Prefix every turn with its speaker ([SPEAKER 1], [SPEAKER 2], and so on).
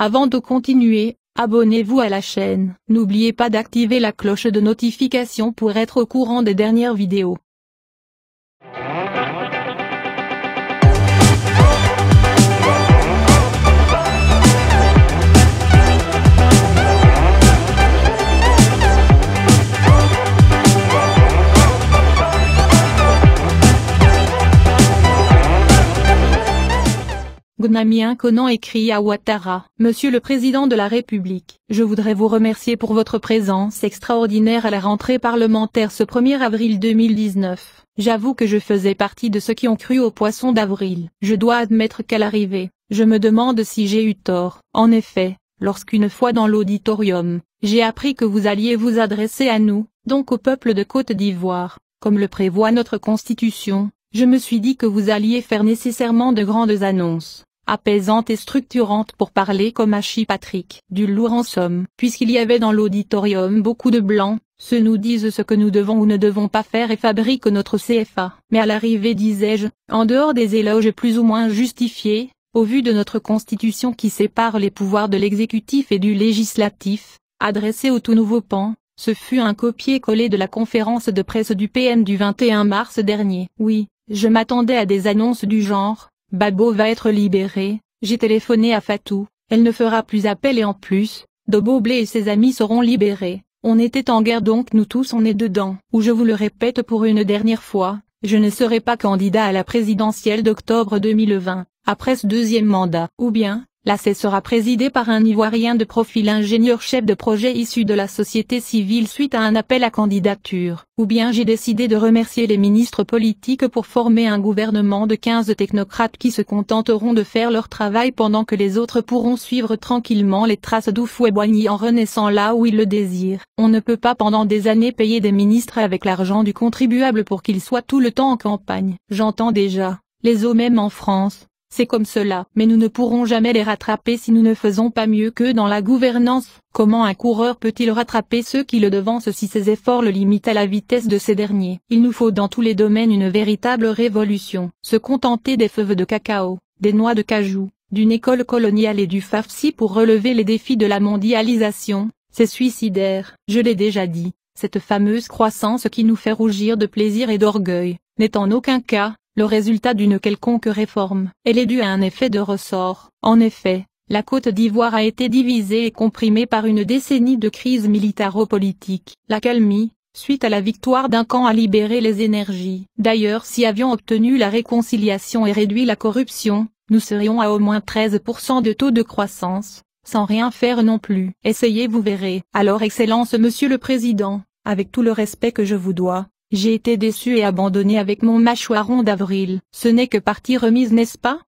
[SPEAKER 1] Avant de continuer, abonnez-vous à la chaîne. N'oubliez pas d'activer la cloche de notification pour être au courant des dernières vidéos. Gnamien Konan écrit à Ouattara. Monsieur le Président de la République, je voudrais vous remercier pour votre présence extraordinaire à la rentrée parlementaire ce 1er avril 2019. J'avoue que je faisais partie de ceux qui ont cru au poisson d'avril. Je dois admettre qu'à l'arrivée, je me demande si j'ai eu tort. En effet, lorsqu'une fois dans l'auditorium, j'ai appris que vous alliez vous adresser à nous, donc au peuple de Côte d'Ivoire, comme le prévoit notre Constitution, je me suis dit que vous alliez faire nécessairement de grandes annonces, apaisantes et structurantes pour parler comme Hachi Patrick. Du lourd en somme. Puisqu'il y avait dans l'auditorium beaucoup de blancs, ceux nous disent ce que nous devons ou ne devons pas faire et fabriquent notre CFA. Mais à l'arrivée disais-je, en dehors des éloges plus ou moins justifiés, au vu de notre Constitution qui sépare les pouvoirs de l'exécutif et du législatif, adressé au tout nouveau pan, ce fut un copier-coller de la conférence de presse du PM du 21 mars dernier. Oui, je m'attendais à des annonces du genre, Babo va être libéré, j'ai téléphoné à Fatou, elle ne fera plus appel et en plus, Doboblé et ses amis seront libérés. On était en guerre donc nous tous on est dedans. Ou je vous le répète pour une dernière fois, je ne serai pas candidat à la présidentielle d'octobre 2020, après ce deuxième mandat. Ou bien, l'AC sera présidé par un Ivoirien de profil ingénieur chef de projet issu de la société civile suite à un appel à candidature. Ou bien j'ai décidé de remercier les ministres politiques pour former un gouvernement de 15 technocrates qui se contenteront de faire leur travail pendant que les autres pourront suivre tranquillement les traces d'Houphouët-Boigny en renaissant là où ils le désirent. On ne peut pas pendant des années payer des ministres avec l'argent du contribuable pour qu'ils soient tout le temps en campagne. J'entends déjà, les eaux même en France. C'est comme cela. Mais nous ne pourrons jamais les rattraper si nous ne faisons pas mieux qu'eux dans la gouvernance. Comment un coureur peut-il rattraper ceux qui le devancent si ses efforts le limitent à la vitesse de ces derniers? Il nous faut dans tous les domaines une véritable révolution. Se contenter des fèves de cacao, des noix de cajou, d'une école coloniale et du farci pour relever les défis de la mondialisation, c'est suicidaire. Je l'ai déjà dit, cette fameuse croissance qui nous fait rougir de plaisir et d'orgueil, n'est en aucun cas le résultat d'une quelconque réforme. Elle est due à un effet de ressort. En effet, la Côte d'Ivoire a été divisée et comprimée par une décennie de crise militaro-politique. L'accalmie, suite à la victoire d'un camp a libéré les énergies. D'ailleurs si avions obtenu la réconciliation et réduit la corruption, nous serions à au moins 13% de taux de croissance, sans rien faire non plus. Essayez vous verrez. Alors Excellence Monsieur le Président, avec tout le respect que je vous dois, j'ai été déçu et abandonné avec mon mâchoiron d'avril. Ce n'est que partie remise n'est-ce pas?